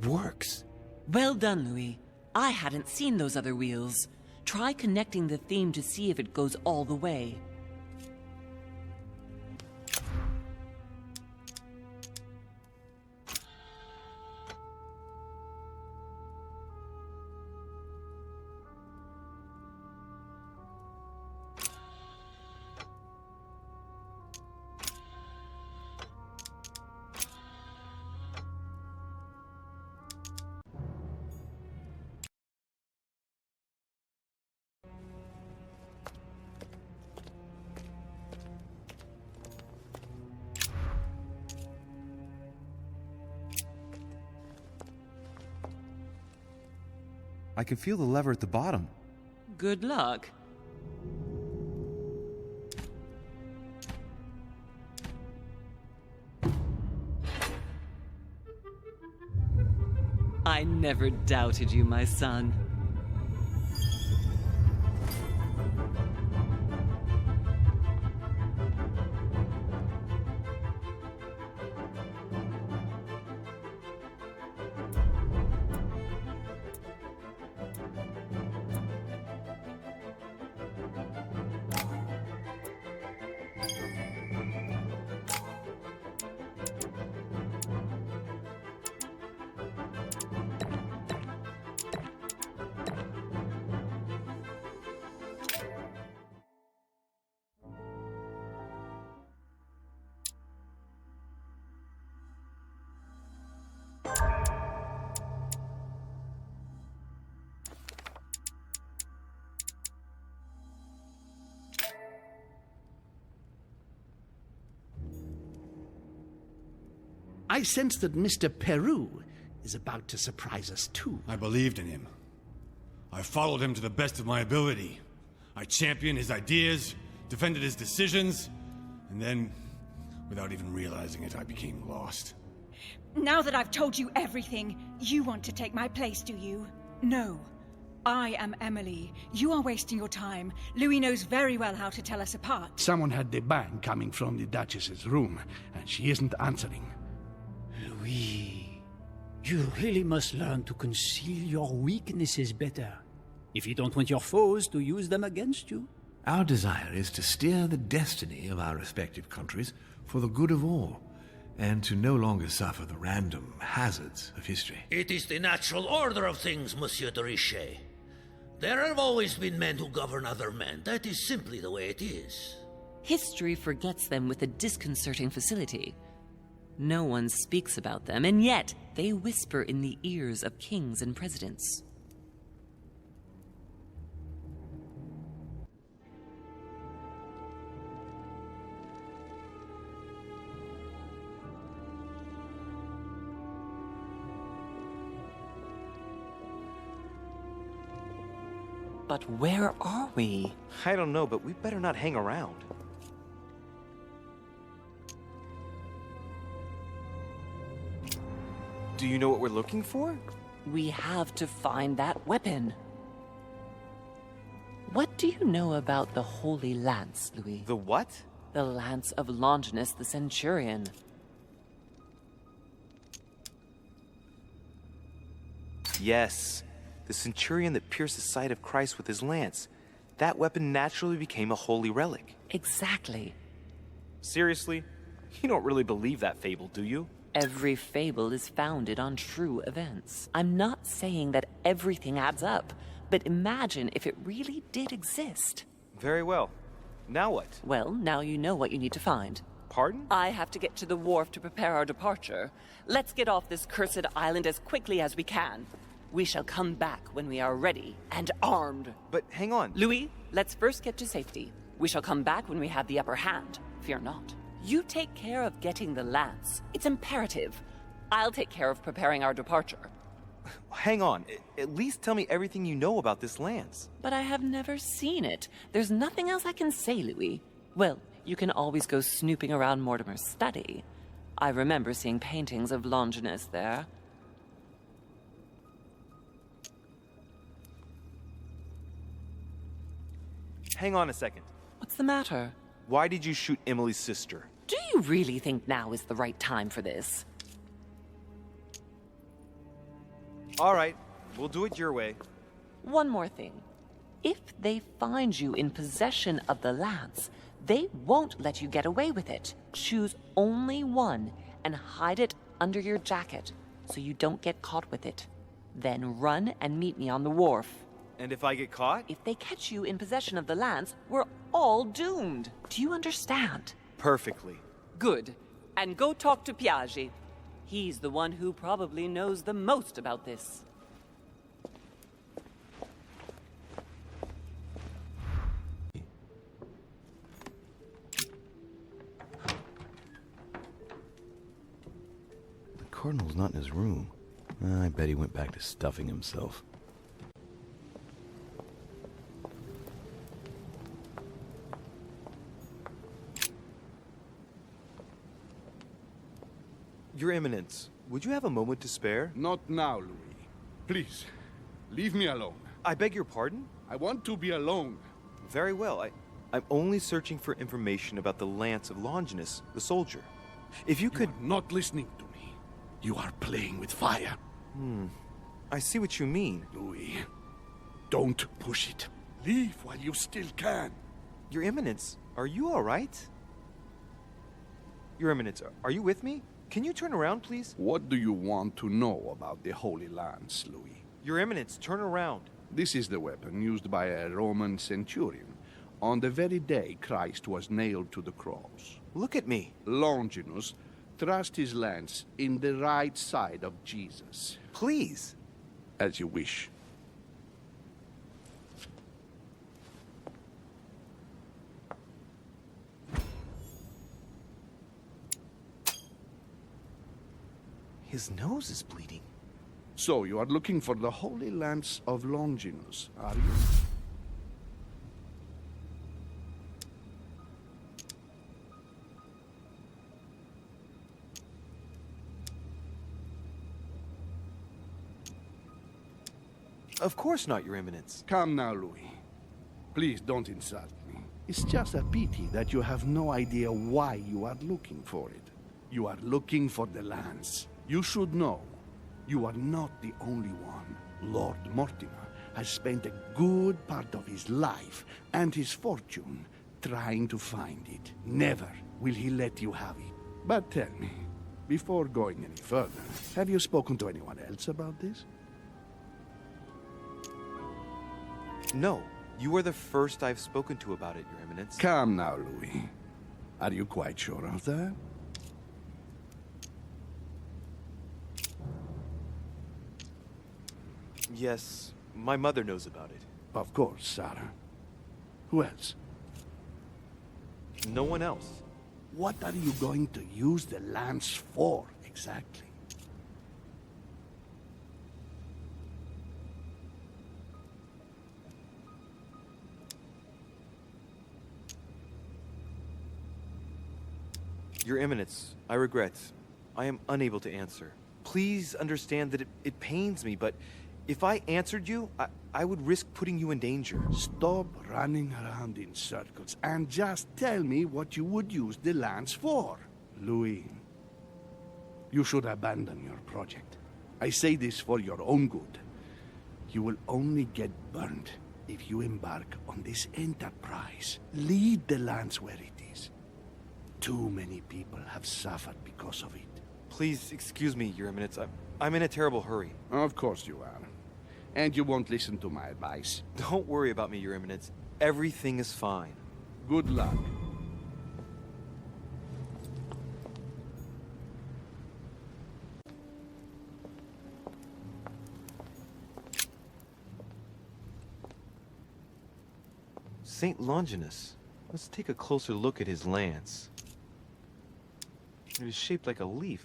works. Well done, Louis. I hadn't seen those other wheels. Try connecting the theme to see if it goes all the way. I can feel the lever at the bottom. Good luck. I never doubted you, my son. I sense that Mr. Peru is about to surprise us too. I believed in him. I followed him to the best of my ability. I championed his ideas, defended his decisions, and then, without even realizing it, I became lost. Now that I've told you everything, you want to take my place, do you? No. I am Emily. You are wasting your time. Louis knows very well how to tell us apart. Someone had the bang coming from the Duchess's room, and she isn't answering. Louis, you really must learn to conceal your weaknesses better, if you don't want your foes to use them against you. Our desire is to steer the destiny of our respective countries for the good of all, and to no longer suffer the random hazards of history. It is the natural order of things, Monsieur de Richet. There have always been men who govern other men. That is simply the way it is. History forgets them with a disconcerting facility. No one speaks about them, and yet they whisper in the ears of kings and presidents. But where are we? I don't know, but we better not hang around. Do you know what we're looking for? We have to find that weapon. What do you know about the Holy Lance, Louis? The what? The Lance of Longinus the Centurion. Yes, the centurion that pierced the side of Christ with his lance. That weapon naturally became a holy relic. Exactly. Seriously? You don't really believe that fable, do you? Every fable is founded on true events. I'm not saying that everything adds up, but imagine if it really did exist. Very well. Now what? Well, now you know what you need to find. Pardon? I have to get to the wharf to prepare our departure. Let's get off this cursed island as quickly as we can. We shall come back when we are ready and armed. But hang on. Louis, let's first get to safety. We shall come back when we have the upper hand. Fear not. You take care of getting the lance. It's imperative. I'll take care of preparing our departure. Hang on. At least tell me everything you know about this lance. But I have never seen it. There's nothing else I can say, Louis. Well, you can always go snooping around Mortimer's study. I remember seeing paintings of Longinus there. Hang on a second. What's the matter? Why did you shoot Emily's sister? Do you really think now is the right time for this? All right, we'll do it your way. One more thing. If they find you in possession of the lance, they won't let you get away with it. Choose only one and hide it under your jacket so you don't get caught with it. Then run and meet me on the wharf. And if I get caught? If they catch you in possession of the lance, we're all doomed. Do you understand? Perfectly. Good. And go talk to Piaggi. He's the one who probably knows the most about this. The Cardinal's not in his room. I bet he went back to stuffing himself. Your Eminence, would you have a moment to spare? Not now, Louis. Please, leave me alone. I beg your pardon? I want to be alone. Very well. I'm only searching for information about the lance of Longinus, the soldier. If you could... You are not listening to me. You are playing with fire. I see what you mean. Louis, don't push it. Leave while you still can. Your Eminence, are you all right? Your Eminence, are you with me? Can you turn around, please? What do you want to know about the Holy Lance, Louis? Your Eminence, turn around. This is the weapon used by a Roman centurion on the very day Christ was nailed to the cross. Look at me. Longinus thrust his lance in the right side of Jesus. Please. As you wish. His nose is bleeding. So you are looking for the Holy Lance of Longinus, are you? Of course not, Your Eminence. Come now, Louis. Please don't insult me. It's just a pity that you have no idea why you are looking for it. You are looking for the lance. You should know, you are not the only one. Lord Mortimer has spent a good part of his life and his fortune trying to find it. Never will he let you have it. But tell me, before going any further, have you spoken to anyone else about this? No, you are the first I've spoken to about it, Your Eminence. Come now, Louis. Are you quite sure of that? Yes, my mother knows about it. Of course, Sarah. Who else? No one else. What are you going to use the lance for, exactly? Your Eminence, I regret. I am unable to answer. Please understand that it pains me, but if I answered you, I would risk putting you in danger. Stop running around in circles and just tell me what you would use the lance for. Louis, you should abandon your project. I say this for your own good. You will only get burned if you embark on this enterprise. Leave the lance where it is. Too many people have suffered because of it. Please excuse me, Your Eminence. I'm in a terrible hurry. Of course you are. And you won't listen to my advice. Don't worry about me, Your Eminence. Everything is fine. Good luck. Saint Longinus. Let's take a closer look at his lance. It is shaped like a leaf,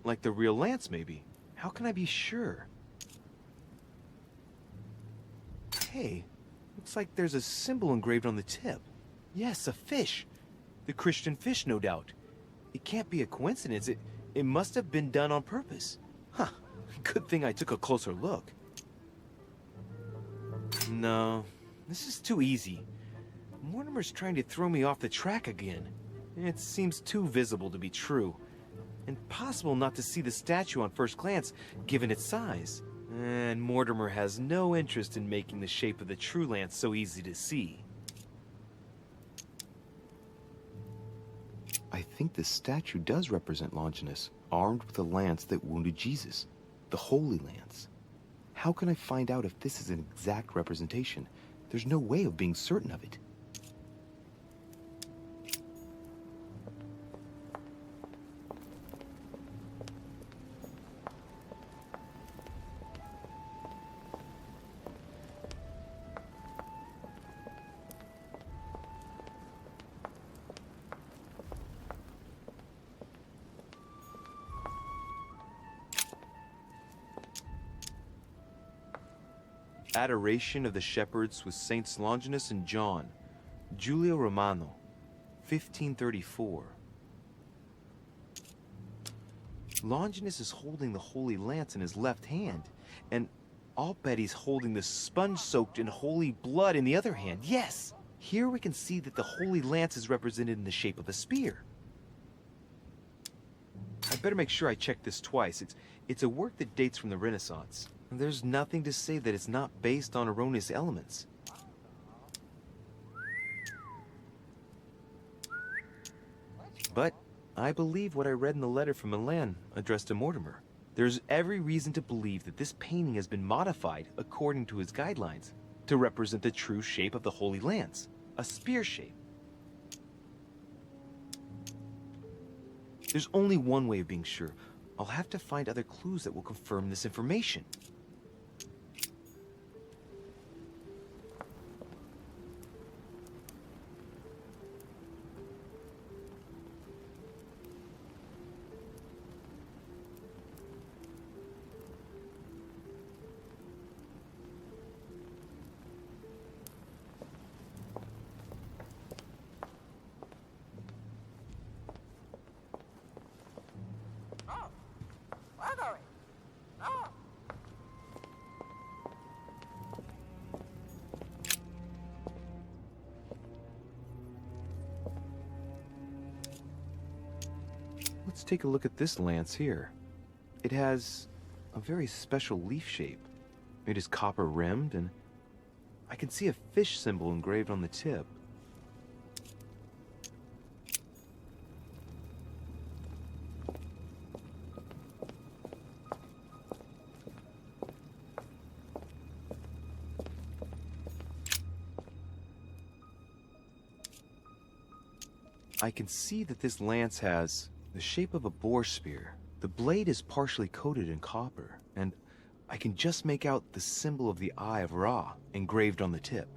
like the real lance, maybe. How can I be sure? Hey, looks like there's a symbol engraved on the tip. Yes, a fish. The Christian fish, no doubt. It can't be a coincidence. It must have been done on purpose. Huh. Good thing I took a closer look. No, this is too easy. Mortimer's trying to throw me off the track again. It seems too visible to be true. Impossible not to see the statue on first glance, given its size. And Mortimer has no interest in making the shape of the true lance so easy to see. I think the statue does represent Longinus, armed with a lance that wounded Jesus, the Holy Lance. How can I find out if this is an exact representation? There's no way of being certain of it. Adoration of the Shepherds with Saints Longinus and John, Giulio Romano, 1534. Longinus is holding the Holy Lance in his left hand, and I'll bet he's holding the sponge soaked in holy blood in the other hand. Yes! Here we can see that the Holy Lance is represented in the shape of a spear. I better make sure I check this twice. It's a work that dates from the Renaissance. There's nothing to say that it's not based on erroneous elements. But I believe what I read in the letter from Milan addressed to Mortimer. There's every reason to believe that this painting has been modified according to his guidelines to represent the true shape of the Holy Lance, a spear shape. There's only one way of being sure. I'll have to find other clues that will confirm this information. Let's take a look at this lance here. It has a very special leaf shape. It is copper rimmed, and I can see a fish symbol engraved on the tip. I can see that this lance has the shape of a boar spear. The blade is partially coated in copper, and I can just make out the symbol of the Eye of Ra engraved on the tip.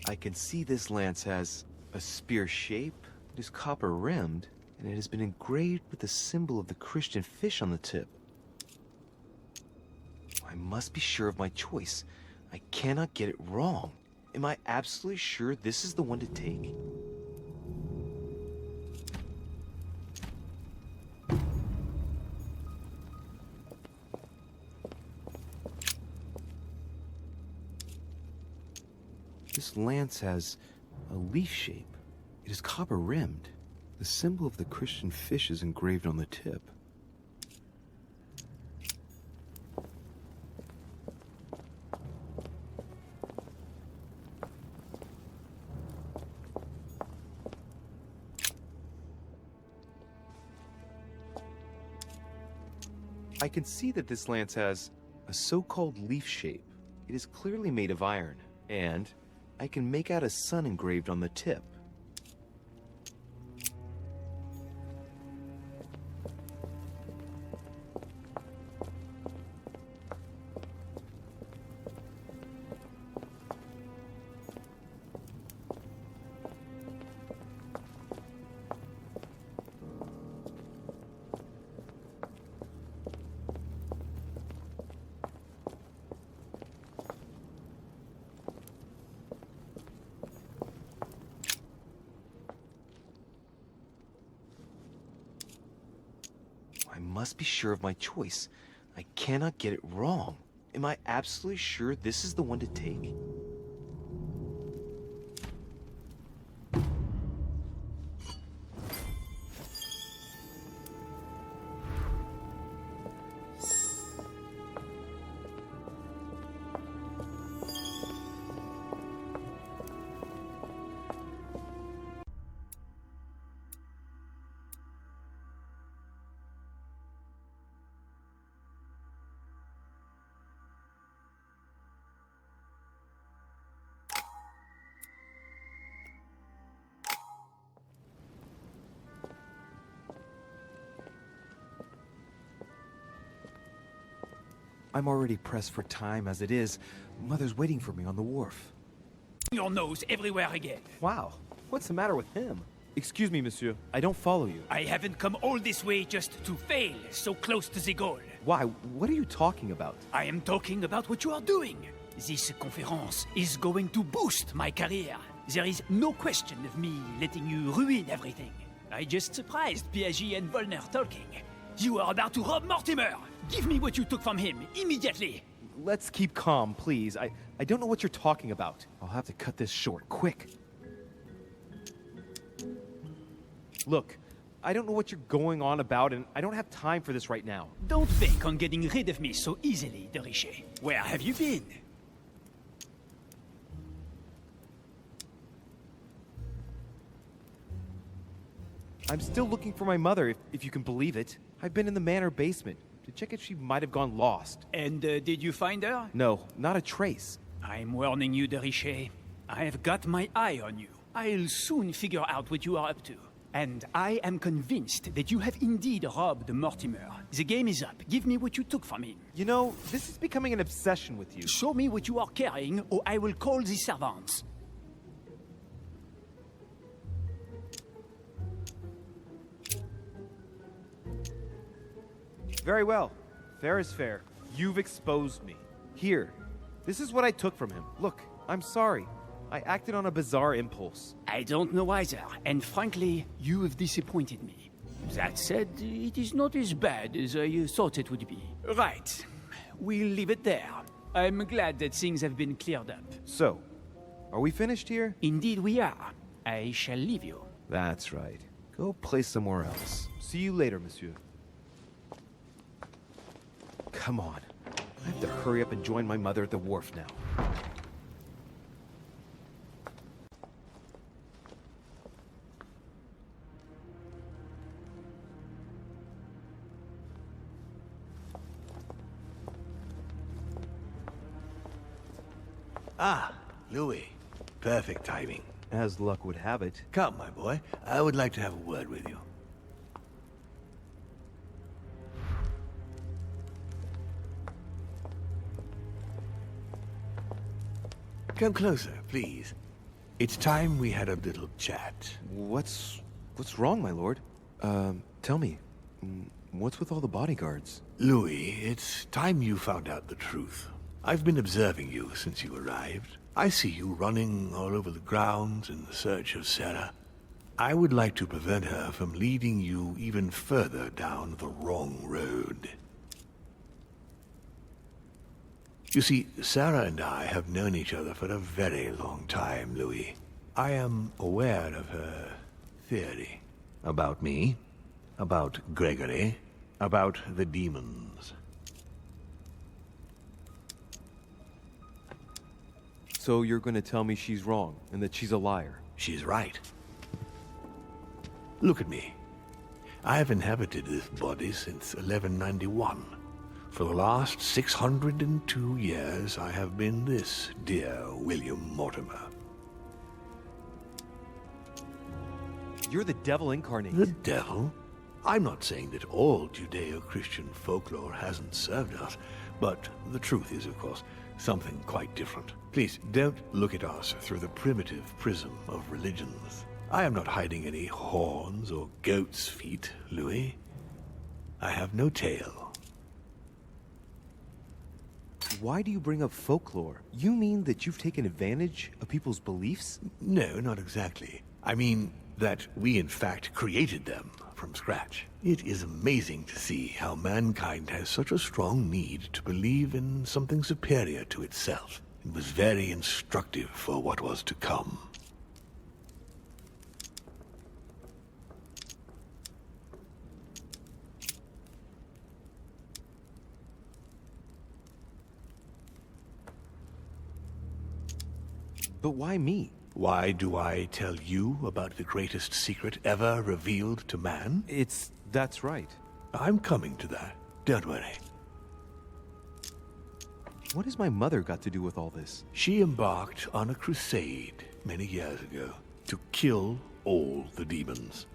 I can see this lance has a spear shape, it is copper rimmed, and it has been engraved with the symbol of the Christian fish on the tip. I must be sure of my choice. I cannot get it wrong. Am I absolutely sure this is the one to take? This lance has a leaf shape. It is copper rimmed. The symbol of the Christian fish is engraved on the tip. I can see that this lance has a so-called leaf shape. It is clearly made of iron, and I can make out a sun engraved on the tip. I must be sure of my choice. I cannot get it wrong. Am I absolutely sure this is the one to take? I'm already pressed for time as it is. Mother's waiting for me on the wharf. Your nose everywhere again. Wow, what's the matter with him? Excuse me, monsieur. I don't follow you. I haven't come all this way just to fail so close to the goal. Why? What are you talking about? I am talking about what you are doing. This conference is going to boost my career. There is no question of me letting you ruin everything. I just surprised Piaget and Volner talking. You are about to rob Mortimer. Give me what you took from him, immediately. Let's keep calm, please. I don't know what you're talking about. I'll have to cut this short, quick. Look, I don't know what you're going on about, and I don't have time for this right now. Don't bank on getting rid of me so easily, de Richet. Where have you been? I'm still looking for my mother, if you can believe it. I've been in the manor basement to check if she might have gone lost. And did you find her? No, not a trace. I'm warning you, de Richet. I have got my eye on you. I'll soon figure out what you are up to. And I am convinced that you have indeed robbed Mortimer. The game is up. Give me what you took from him. You know, this is becoming an obsession with you. Show me what you are carrying, or I will call the servants. Very well. Fair is fair. You've exposed me. Here, this is what I took from him. Look, I'm sorry. I acted on a bizarre impulse. I don't know either, and frankly, you have disappointed me. That said, it is not as bad as I thought it would be. Right. We'll leave it there. I'm glad that things have been cleared up. So, are we finished here? Indeed we are. I shall leave you. That's right. Go play somewhere else. See you later, monsieur. Come on. I have to hurry up and join my mother at the wharf now. Ah, Louis. Perfect timing. As luck would have it. Come, my boy. I would like to have a word with you. Come closer, please. It's time we had a little chat. What's wrong, my lord? Tell me. What's with all the bodyguards? Louis, it's time you found out the truth. I've been observing you since you arrived. I see you running all over the grounds in the search of Sarah. I would like to prevent her from leading you even further down the wrong road. You see, Sarah and I have known each other for a very long time, Louis. I am aware of her theory. About me, about Gregory, about the demons. So you're going to tell me she's wrong, and that she's a liar? She's right. Look at me. I have inhabited this body since 1191. For the last 602 years, I have been this dear William Mortimer. You're the devil incarnate. The devil? I'm not saying that all Judeo-Christian folklore hasn't served us, but the truth is, of course, something quite different. Please, don't look at us through the primitive prism of religions. I am not hiding any horns or goat's feet, Louis. I have no tail. Why do you bring up folklore? You mean that you've taken advantage of people's beliefs? No, not exactly. I mean that we in fact created them from scratch. It is amazing to see how mankind has such a strong need to believe in something superior to itself. It was very instructive for what was to come. But why me? Why do I tell you about the greatest secret ever revealed to man? That's right. I'm coming to that. Don't worry. What has my mother got to do with all this? She embarked on a crusade many years ago to kill all the demons.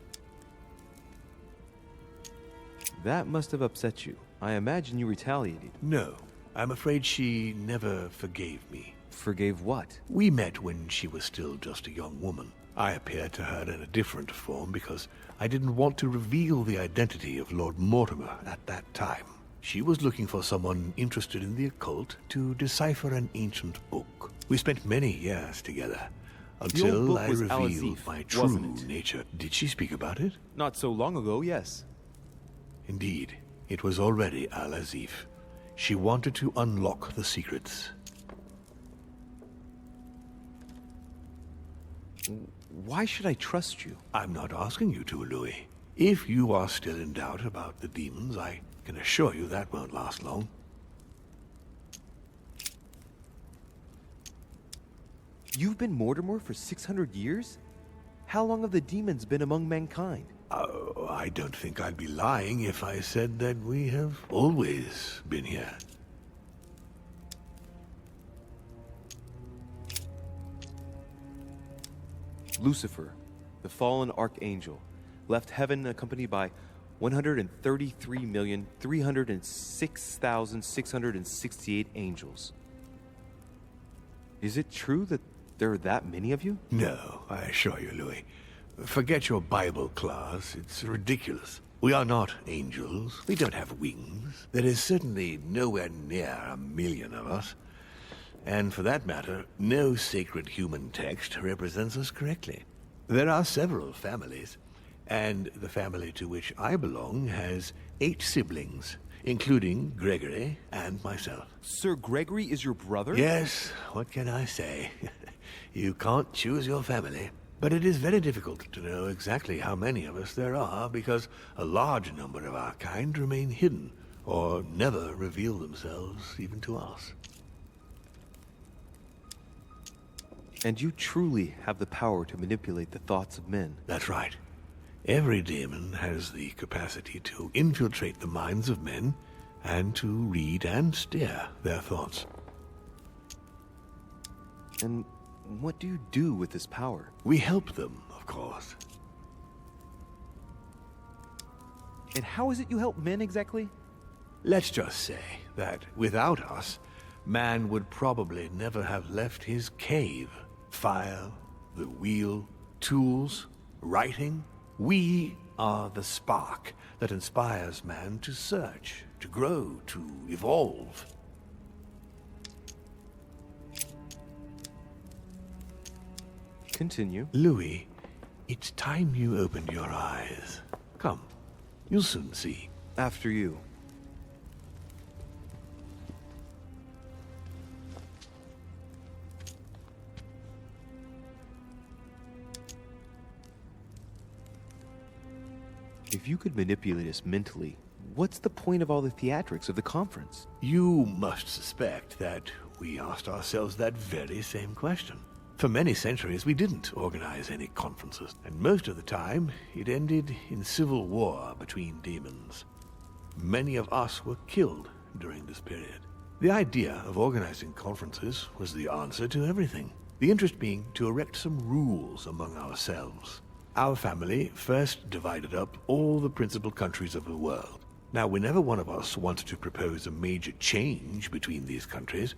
That must have upset you. I imagine you retaliated. No. I'm afraid she never forgave me. Forgave what? We met when she was still just a young woman. I appeared to her in a different form because I didn't want to reveal the identity of Lord Mortimer at that time. She was looking for someone interested in the occult to decipher an ancient book. We spent many years together until I revealed my true nature. Did she speak about it? Not so long ago, yes. Indeed, it was already Al-Azif. She wanted to unlock the secrets. Why should I trust you? I'm not asking you to, Louis. If you are still in doubt about the demons, I can assure you that won't last long. You've been Mortimer for 600 years? How long have the demons been among mankind? I don't think I'd be lying if I said that we have always been here. Lucifer, the fallen archangel, left heaven accompanied by 133,306,668 angels. Is it true that there are that many of you? No, I assure you, Louis. Forget your Bible class. It's ridiculous. We are not angels. We don't have wings. There is certainly nowhere near 1,000,000 of us. And for that matter, no sacred human text represents us correctly. There are several families, and the family to which I belong has 8 siblings, including Gregory and myself. Sir Gregory is your brother? Yes, what can I say? You can't choose your family. But it is very difficult to know exactly how many of us there are because a large number of our kind remain hidden or never reveal themselves even to us. And you truly have the power to manipulate the thoughts of men. That's right. Every demon has the capacity to infiltrate the minds of men and to read and steer their thoughts. And what do you do with this power? We help them, of course. And how is it you help men exactly? Let's just say that without us, man would probably never have left his cave. Fire, the wheel, tools, writing. We are the spark that inspires man to search, to grow, to evolve. Continue. Louis, it's time you opened your eyes. Come, you'll soon see. After you. If you could manipulate us mentally, what's the point of all the theatrics of the conference? You must suspect that we asked ourselves that very same question. For many centuries, we didn't organize any conferences, and most of the time, it ended in civil war between demons. Many of us were killed during this period. The idea of organizing conferences was the answer to everything, the interest being to erect some rules among ourselves. Our family first divided up all the principal countries of the world. Now, whenever one of us wanted to propose a major change between these countries,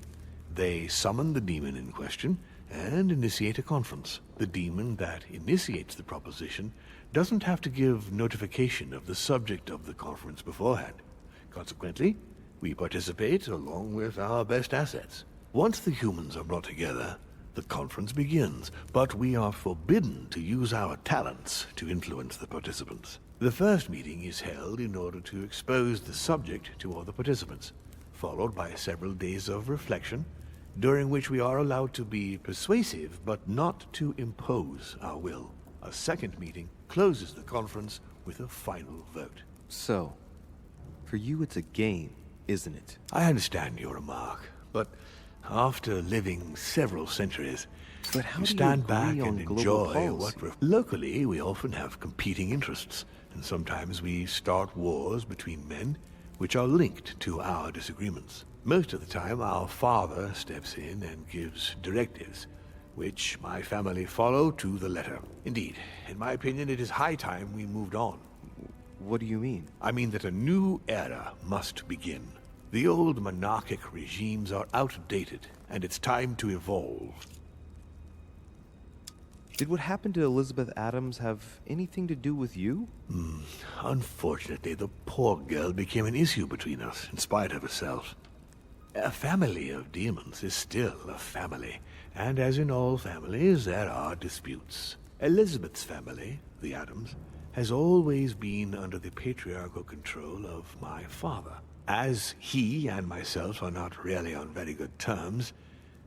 they summon the demon in question and initiate a conference. The demon that initiates the proposition doesn't have to give notification of the subject of the conference beforehand. Consequently, we participate along with our best assets. Once the humans are brought together, the conference begins, but we are forbidden to use our talents to influence the participants. The first meeting is held in order to expose the subject to all the participants, followed by several days of reflection, during which we are allowed to be persuasive but not to impose our will. A second meeting closes the conference with a final vote. So, for you it's a game, isn't it? I understand your remark, but after living several centuries, we stand back and enjoy what we're... Locally, we often have competing interests, and sometimes we start wars between men which are linked to our disagreements. Most of the time, our father steps in and gives directives, which my family follow to the letter. Indeed, in my opinion, it is high time we moved on. What do you mean? I mean that a new era must begin. The old monarchic regimes are outdated, and it's time to evolve. Did what happened to Elizabeth Adams have anything to do with you? Unfortunately, the poor girl became an issue between us, in spite of herself. A family of demons is still a family, and as in all families, there are disputes. Elizabeth's family, the Adams, has always been under the patriarchal control of my father. As he and myself are not really on very good terms,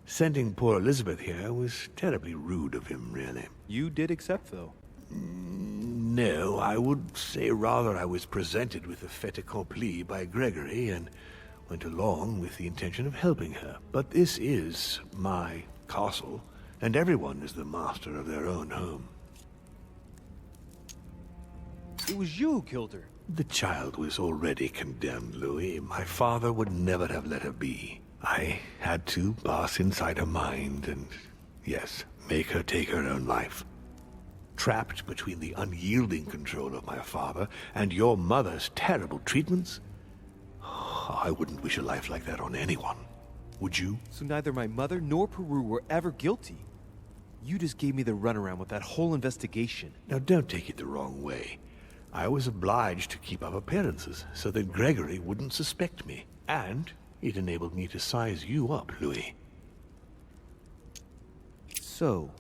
sending poor Elizabeth here was terribly rude of him, really. You did accept, though. No, I would say rather I was presented with a fait accompli by Gregory and went along with the intention of helping her. But this is my castle, and everyone is the master of their own home. It was you who killed her. The child was already condemned, Louis. My father would never have let her be. I had to pass inside her mind and, yes, make her take her own life. Trapped between the unyielding control of my father and your mother's terrible treatments, I wouldn't wish a life like that on anyone. Would you? So neither my mother nor Peru were ever guilty. You just gave me the runaround with that whole investigation. Now, don't take it the wrong way. I was obliged to keep up appearances so that Gregory wouldn't suspect me. And it enabled me to size you up, Louis. So,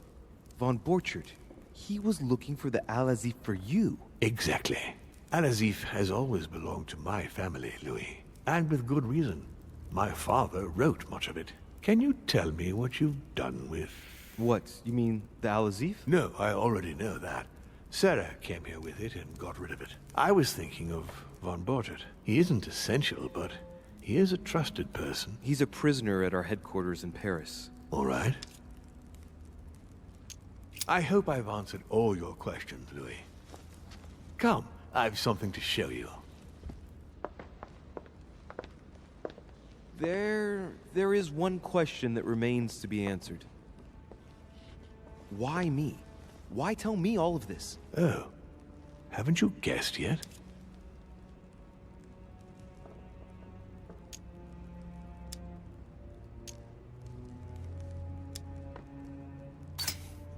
von Borchert, he was looking for the Al-Azif for you. Exactly. Al-Azif has always belonged to my family, Louis. And with good reason. My father wrote much of it. Can you tell me what you've done with... What? You mean the Al-Azif? No, I already know that. Sarah came here with it and got rid of it. I was thinking of von Borchert. He isn't essential, but he is a trusted person. He's a prisoner at our headquarters in Paris. All right. I hope I've answered all your questions, Louis. Come, I've something to show you. There is one question that remains to be answered. Why me? Why tell me all of this? Oh, haven't you guessed yet?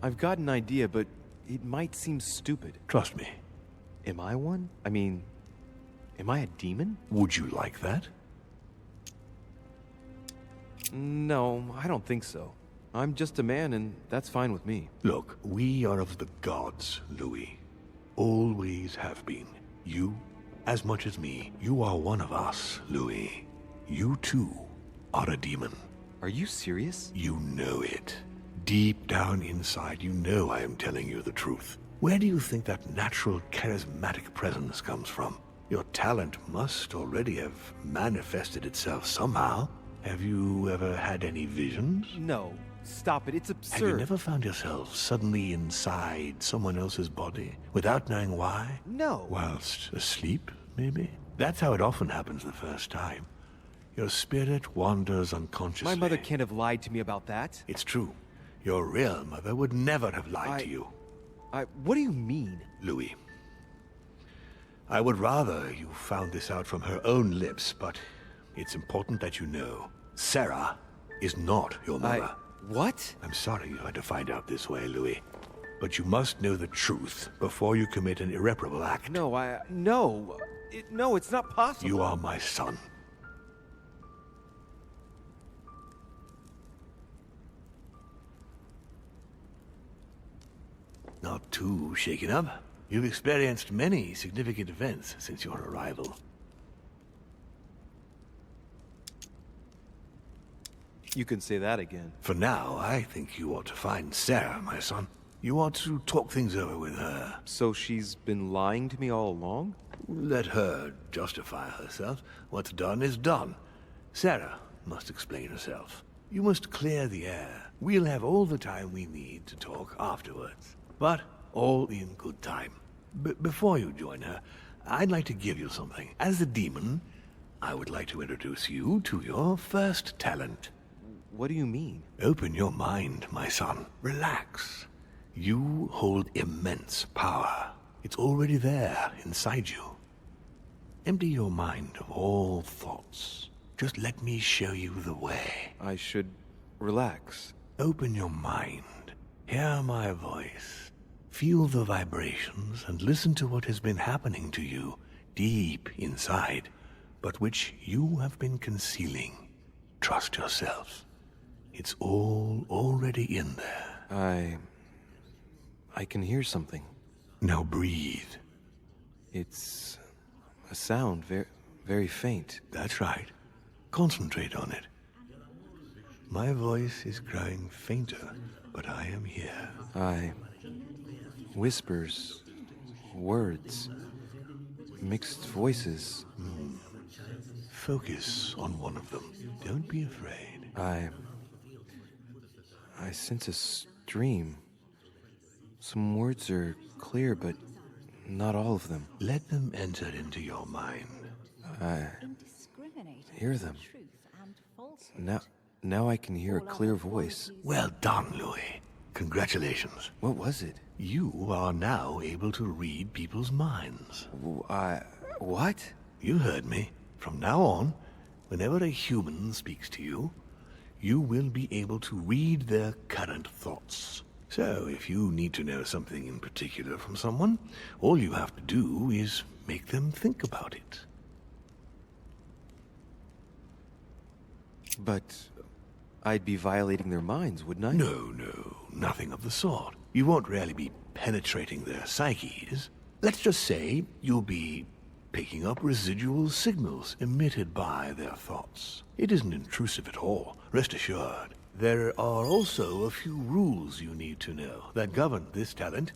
I've got an idea, but it might seem stupid. Trust me. Am I one? I mean, am I a demon? Would you like that? No, I don't think so. I'm just a man, and that's fine with me. Look, we are of the gods, Louis. Always have been. You, as much as me, you are one of us, Louis. You too are a demon. Are you serious? You know it. Deep down inside, you know I am telling you the truth. Where do you think that natural, charismatic presence comes from? Your talent must already have manifested itself somehow. Have you ever had any visions? No. Stop it, it's absurd. Have you never found yourself suddenly inside someone else's body without knowing why? No. Whilst asleep, maybe? That's how it often happens the first time. Your spirit wanders unconsciously. My mother can't have lied to me about that. It's true. Your real mother would never have lied to you. What do you mean? Louis, I would rather you found this out from her own lips, but it's important that you know. Sarah is not your mother. What? I'm sorry you had to find out this way, Louis. But you must know the truth before you commit an irreparable act. No, no, it's not possible. You are my son. Not too shaken up. You've experienced many significant events since your arrival. You can say that again. For now, I think you ought to find Sarah, my son. You ought to talk things over with her. So she's been lying to me all along? Let her justify herself. What's done is done. Sarah must explain herself. You must clear the air. We'll have all the time we need to talk afterwards. But all in good time. Before you join her, I'd like to give you something. As a demon, I would like to introduce you to your first talent. What do you mean? Open your mind, my son. Relax. You hold immense power. It's already there inside you. Empty your mind of all thoughts. Just let me show you the way. I should relax. Open your mind. Hear my voice. Feel the vibrations and listen to what has been happening to you deep inside, but which you have been concealing. Trust yourselves. It's all already in there. I can hear something. Now breathe. It's a sound, very faint. That's right. Concentrate on it. My voice is growing fainter, but I am here. Whispers, words, mixed voices. Focus on one of them. Don't be afraid. I sense a stream. Some words are clear, but not all of them. Let them enter into your mind. I hear them. Now I can hear a clear voice. Well done, Louis. Congratulations. What was it? You are now able to read people's minds. What? You heard me. From now on, whenever a human speaks to you, you will be able to read their current thoughts. So, if you need to know something in particular from someone, all you have to do is make them think about it. But I'd be violating their minds, wouldn't I? No, nothing of the sort. You won't really be penetrating their psyches. Let's just say you'll be picking up residual signals emitted by their thoughts. It isn't intrusive at all, rest assured. There are also a few rules you need to know that govern this talent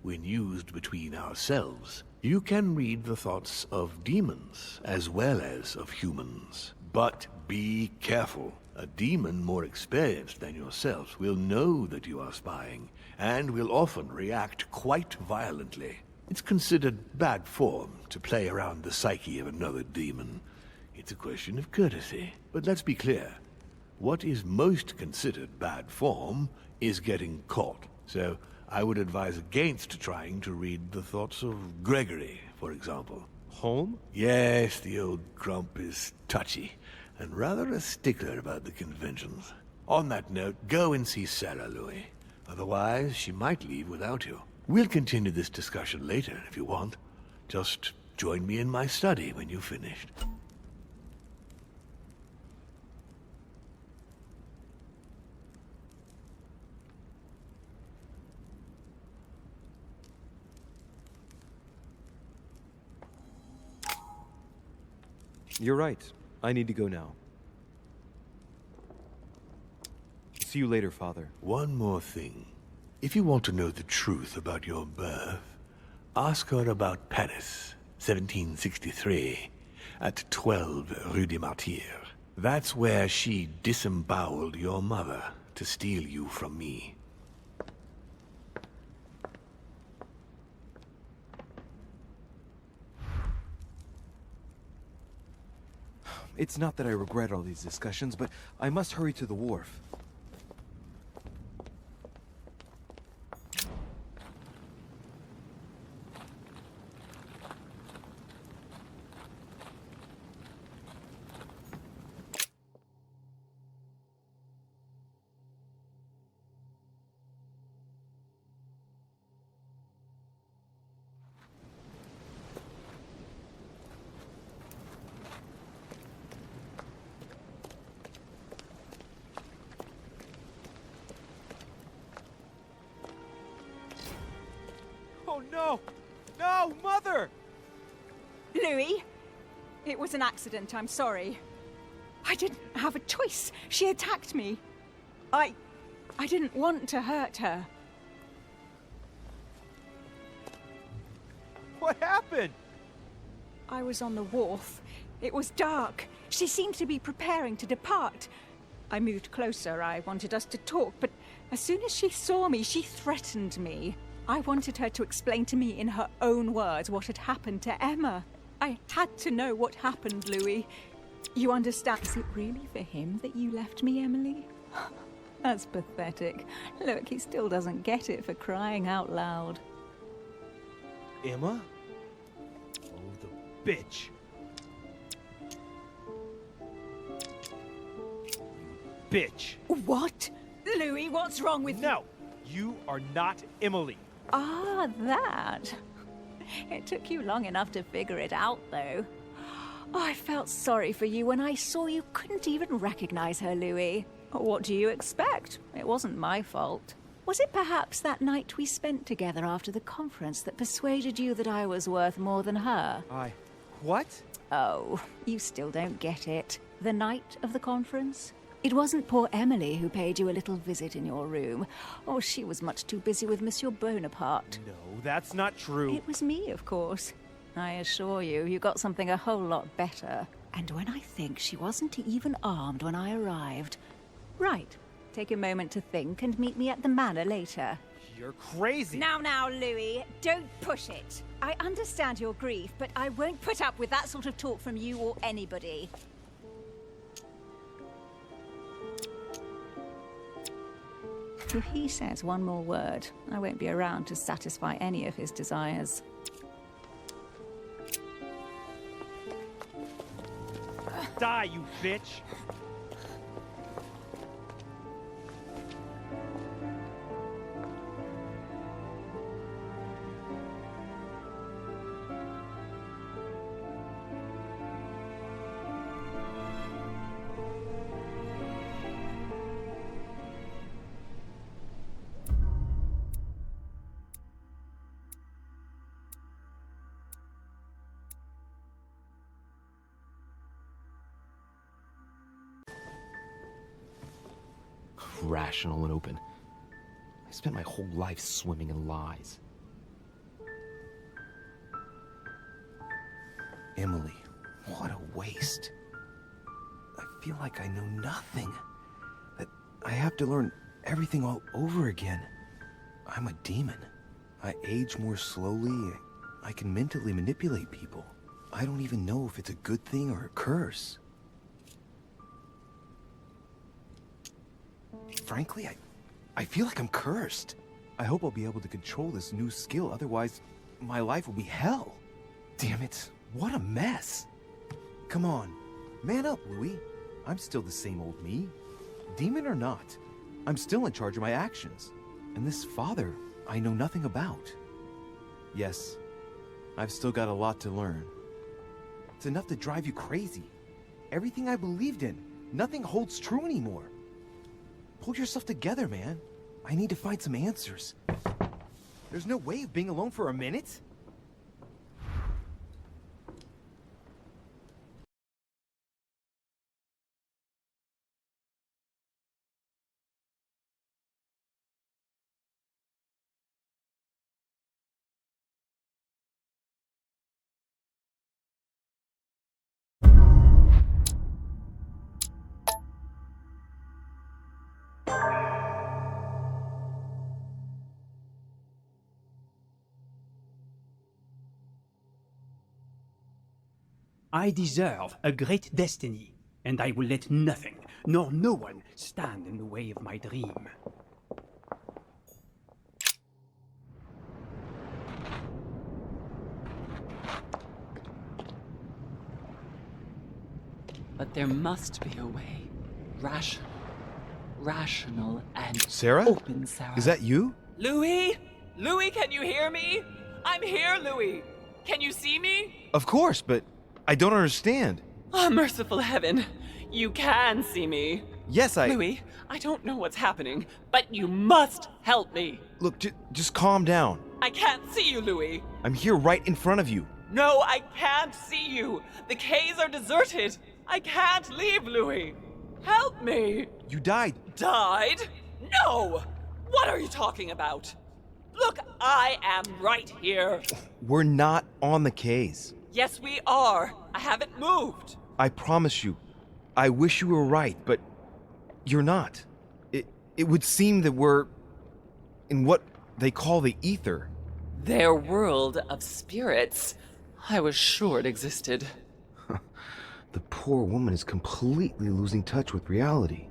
when used between ourselves. You can read the thoughts of demons as well as of humans. But be careful. A demon more experienced than yourself will know that you are spying and will often react quite violently. It's considered bad form to play around the psyche of another demon. It's a question of courtesy. But let's be clear. What is most considered bad form is getting caught. So I would advise against trying to read the thoughts of Gregory, for example. Home? Yes, the old grump is touchy and rather a stickler about the conventions. On that note, go and see Sarah, Louis. Otherwise, she might leave without you. We'll continue this discussion later if you want. Just join me in my study when you've finished. You're right. I need to go now. See you later, Father. One more thing. If you want to know the truth about your birth, ask her about Paris, 1763, at 12 Rue des Martyrs. That's where she disemboweled your mother to steal you from me. It's not that I regret all these discussions, but I must hurry to the wharf. Oh no! No, Mother! Louis, it was an accident, I'm sorry. I didn't have a choice. She attacked me. I didn't want to hurt her. What happened? I was on the wharf. It was dark. She seemed to be preparing to depart. I moved closer. I wanted us to talk, but as soon as she saw me, she threatened me. I wanted her to explain to me in her own words what had happened to Emma. I had to know what happened, Louis. You understand? Is it really for him that you left me, Emily? That's pathetic. Look, he still doesn't get it, for crying out loud. Emma? Oh, the bitch. bitch. What? Louis, what's wrong with you? No, you are not Emily. Ah, that. It took you long enough to figure it out, though. Oh, I felt sorry for you when I saw you couldn't even recognize her, Louis. What do you expect? It wasn't my fault. Was it perhaps that night we spent together after the conference that persuaded you that I was worth more than her? What? Oh, you still don't get it. The night of the conference? It wasn't poor Emily who paid you a little visit in your room. Oh, she was much too busy with Monsieur Bonaparte. No, that's not true. It was me, of course. I assure you, you got something a whole lot better. And when I think she wasn't even armed when I arrived. Right. Take a moment to think and meet me at the manor later. You're crazy. Now, Louis, don't push it. I understand your grief, but I won't put up with that sort of talk from you or anybody. If he says one more word, I won't be around to satisfy any of his desires. Die, you bitch. Rational and open. I spent my whole life swimming in lies. Emily, what a waste. I feel like I know nothing. That I have to learn everything all over again. I'm a demon. I age more slowly. I can mentally manipulate people. I don't even know if it's a good thing or a curse. Frankly, I feel like I'm cursed. I hope I'll be able to control this new skill, otherwise my life will be hell. Damn it, what a mess. Come on, man up, Louis. I'm still the same old me. Demon or not, I'm still in charge of my actions. And this father, I know nothing about. Yes, I've still got a lot to learn. It's enough to drive you crazy. Everything I believed in, nothing holds true anymore. Pull yourself together, man. I need to find some answers. There's no way of being alone for a minute. I deserve a great destiny, and I will let nothing, nor no one, stand in the way of my dream. But there must be a way. Rational and Sarah? open, Sarah. Is that you? Louis? Louis, can you hear me? I'm here, Louis. Can you see me? Of course, but I don't understand. Oh, merciful heaven. You can see me. Yes, Louis, I don't know what's happening, but you must help me. Look, just calm down. I can't see you, Louis. I'm here right in front of you. No, I can't see you. The caves are deserted. I can't leave, Louis. Help me. You died. Died? No! What are you talking about? Look, I am right here. We're not on the K's. Yes, we are. I haven't moved. I promise you. I wish you were right, but you're not. It would seem that we're in what they call the ether. Their world of spirits. I was sure it existed. The poor woman is completely losing touch with reality.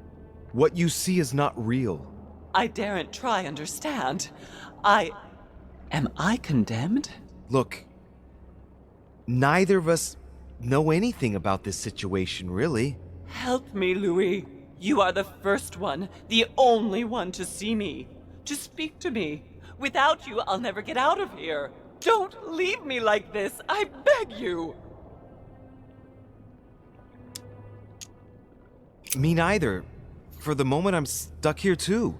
What you see is not real. I daren't try understand. Am I condemned? Look, neither of us know anything about this situation, really. Help me, Louis. You are the first one, the only one to see me, to speak to me. Without you, I'll never get out of here. Don't leave me like this, I beg you. Me neither. For the moment, I'm stuck here too.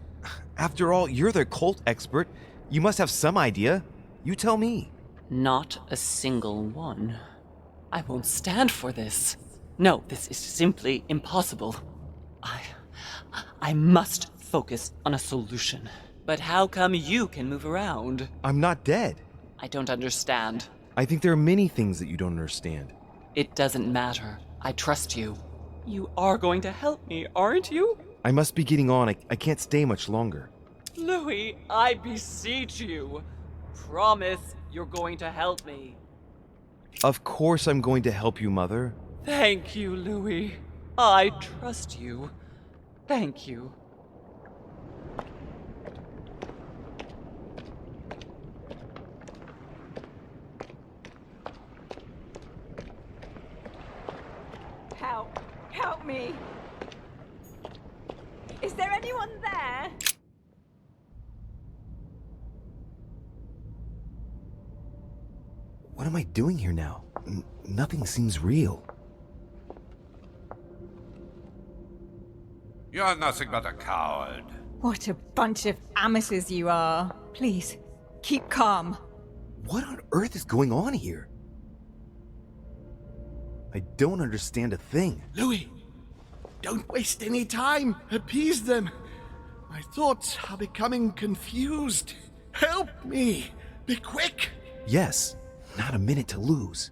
After all, you're the cult expert. You must have some idea. You tell me. Not a single one. I won't stand for this. No, this is simply impossible. I must focus on a solution. But how come you can move around? I'm not dead. I don't understand. I think there are many things that you don't understand. It doesn't matter. I trust you. You are going to help me, aren't you? I must be getting on. I can't stay much longer. Louis, I beseech you. Promise you're going to help me. Of course I'm going to help you, Mother. Thank you, Louis. I trust you. Thank you. Help me. Is there anyone there? What am I doing here now? Nothing seems real. You're nothing but a coward. What a bunch of amateurs you are. Please, keep calm. What on earth is going on here? I don't understand a thing. Louis, don't waste any time. Appease them. My thoughts are becoming confused. Help me. Be quick. Yes, not a minute to lose.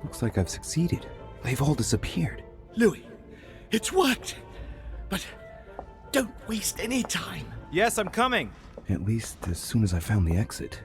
Looks like I've succeeded. They've all disappeared. Louis, it's worked. But don't waste any time. Yes, I'm coming. At least as soon as I found the exit.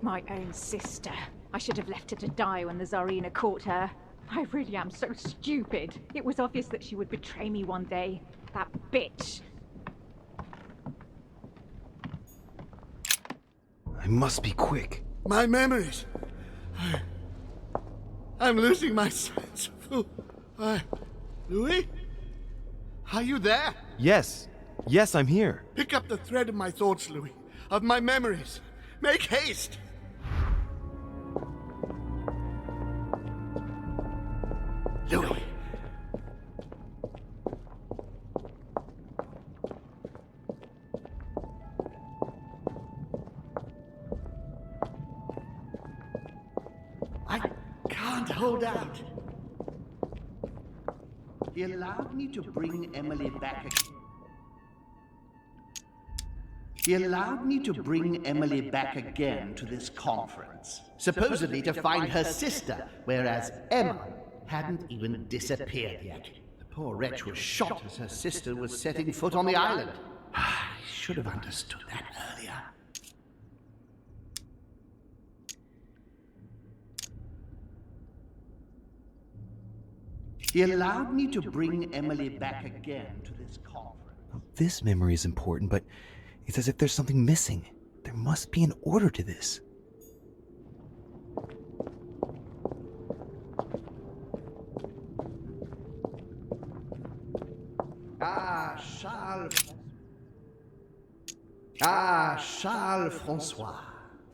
My own sister. I should have left her to die when the Tsarina caught her. I really am so stupid. It was obvious that she would betray me one day. That bitch. I must be quick. My memories. I'm losing my sense of who. Louis? Are you there? Yes. Yes, I'm here. Pick up the thread of my thoughts, Louis, of my memories. Make haste! Louis. I can't hold out. He allowed me to bring Emily back again. He allowed me to bring Emily back again to this conference, supposedly to find her sister, whereas Emma hadn't even disappeared yet. The poor wretch was shot as her sister was setting foot on the island. I should have understood that earlier. He allowed me to bring Emily back again to this conference. This memory is important, but it's as if there's something missing. There must be an order to this. Charles Francois.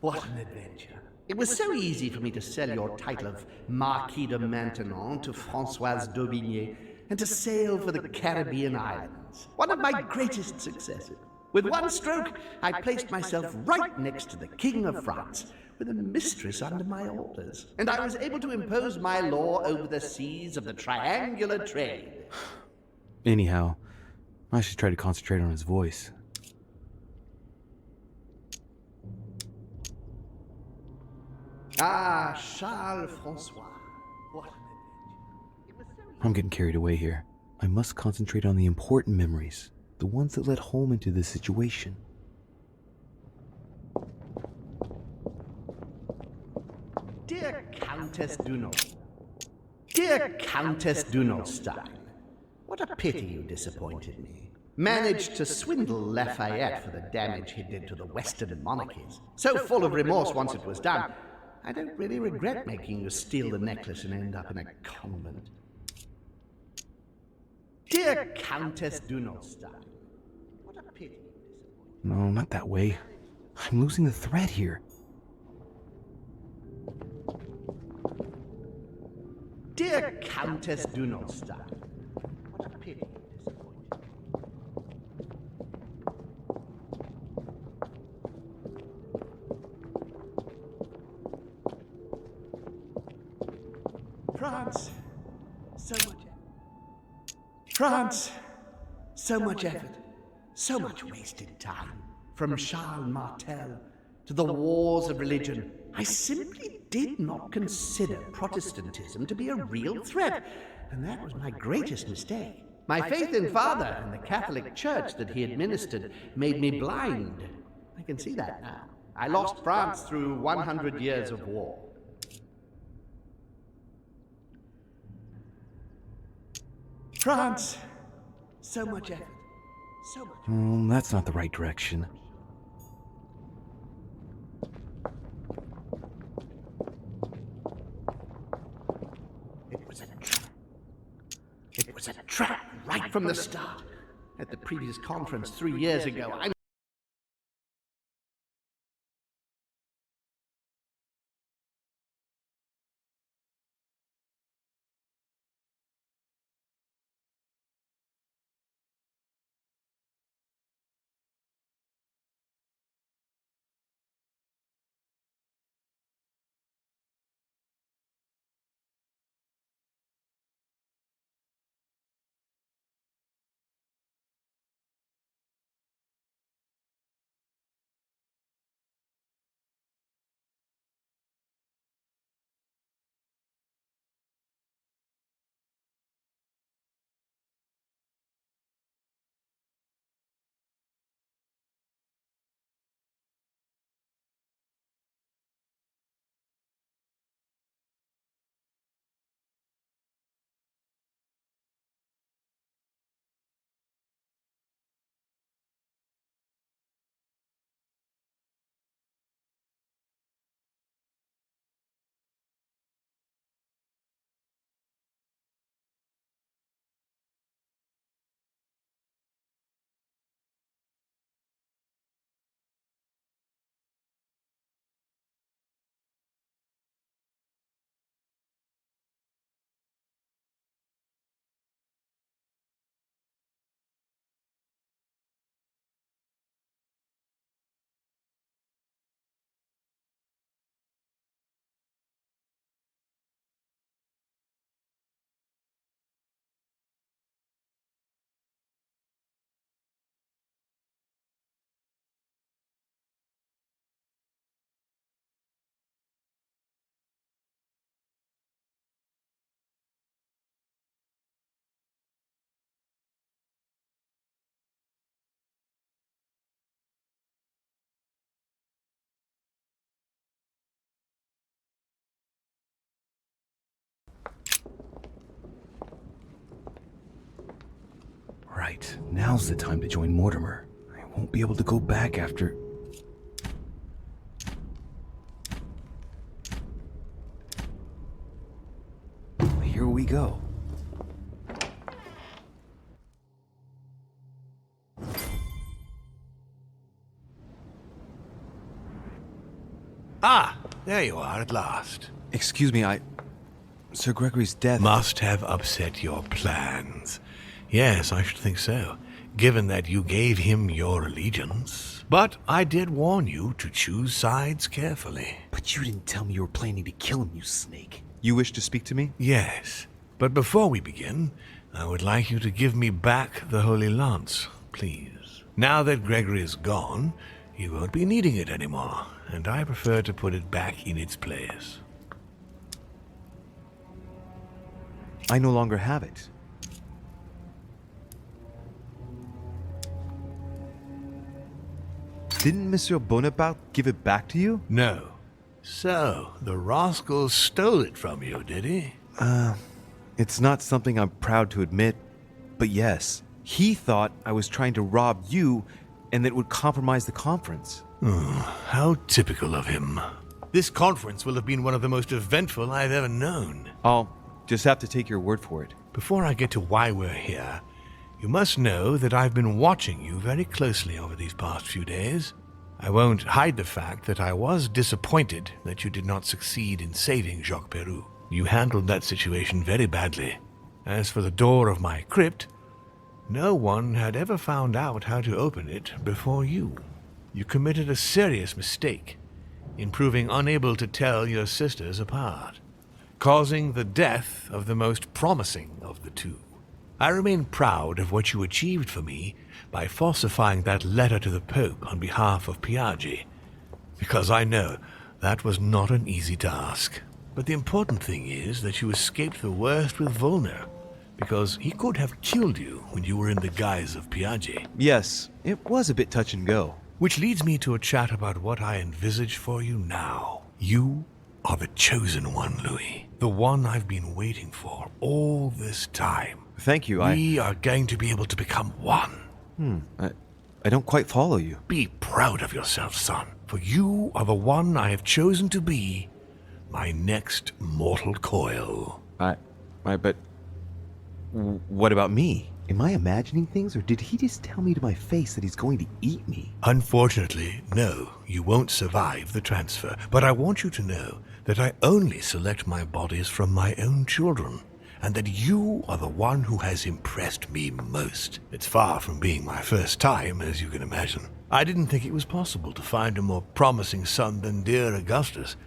What an adventure. It was so easy for me to sell your title of Marquis de Maintenon to Françoise d'Aubigné and to sail for the Caribbean islands. One of my greatest successes. With one stroke, I placed myself right next to the King of France, with a mistress under my orders. And I was able to impose my law over the seas of the triangular trade. Anyhow, I should try to concentrate on his voice. Charles Francois. What an adventure. I'm getting carried away here. I must concentrate on the important memories, the ones that led Holm into this situation. Dear Countess Dunot. Dear Countess Dunotstein. What a pity you disappointed me. Managed to swindle Lafayette for the damage he did to the Western monarchies. So full of remorse once it was done, I don't really regret making you steal the necklace and end up in a convent. Dear Countess Dunotstein. What a pity. No, not that way. I'm losing the thread here. Dear Countess Dunotstein. What a pity. France, so much effort. France, so much effort, so much wasted time. From Charles Martel to the wars of religion, I simply did not consider Protestantism to be a real threat, and that was my greatest mistake. My faith in Father and the Catholic Church that he administered made me blind. I can see that now. I lost France through 100 years of war. France, so much effort, so much. That's not the right direction. It was a trap. It was a trap right from the start. At the previous conference 3 years ago, I Right, now's the time to join Mortimer. I won't be able to go back after... Here we go. Ah, there you are at last. Excuse me, Sir Gregory's death... Must have upset your plans. Yes, I should think so, given that you gave him your allegiance. But I did warn you to choose sides carefully. But you didn't tell me you were planning to kill him, you snake. You wish to speak to me? Yes, but before we begin, I would like you to give me back the Holy Lance, please. Now that Gregory is gone, you won't be needing it anymore, and I prefer to put it back in its place. I no longer have it. Didn't Monsieur Bonaparte give it back to you? No. So, the rascal stole it from you, did he? It's not something I'm proud to admit, but yes. He thought I was trying to rob you, and that it would compromise the conference. How typical of him. This conference will have been one of the most eventful I've ever known. I'll just have to take your word for it. Before I get to why we're here, you must know that I've been watching you very closely over these past few days. I won't hide the fact that I was disappointed that you did not succeed in saving Jacques Peroux. You handled that situation very badly. As for the door of my crypt, no one had ever found out how to open it before you. You committed a serious mistake in proving unable to tell your sisters apart, causing the death of the most promising of the two. I remain proud of what you achieved for me by falsifying that letter to the Pope on behalf of Piaggi, because I know that was not an easy task. But the important thing is that you escaped the worst with Volner, because he could have killed you when you were in the guise of Piaggi. Yes, it was a bit touch and go. Which leads me to a chat about what I envisage for you now. You are the chosen one, Louis. The one I've been waiting for all this time. Thank you, We are going to be able to become one. I don't quite follow you. Be proud of yourself, son, for you are the one I have chosen to be my next mortal coil. But what about me? Am I imagining things, or did he just tell me to my face that he's going to eat me? Unfortunately, no, you won't survive the transfer. But I want you to know that I only select my bodies from my own children, and that you are the one who has impressed me most. It's far from being my first time, as you can imagine. I didn't think it was possible to find a more promising son than dear Augustus.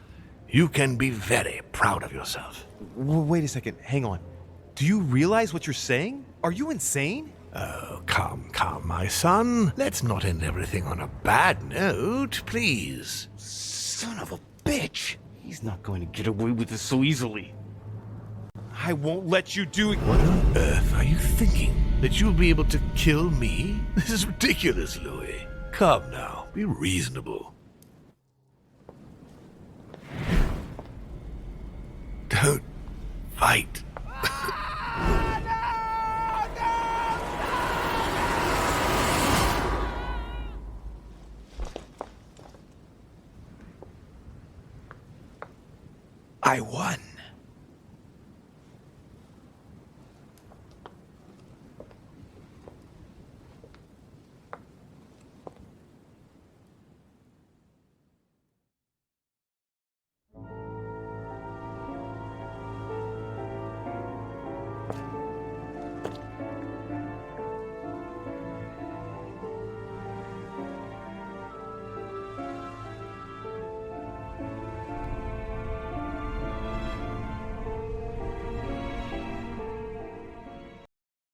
You can be very proud of yourself. Wait a second, hang on. Do you realize what you're saying? Are you insane? Oh, come, my son. Let's not end everything on a bad note, please. Son of a bitch! He's not going to get away with this so easily. I won't let you do it. What on earth are you thinking? That you'll be able to kill me? This is ridiculous, Louis. Come now, be reasonable. Don't fight. I won.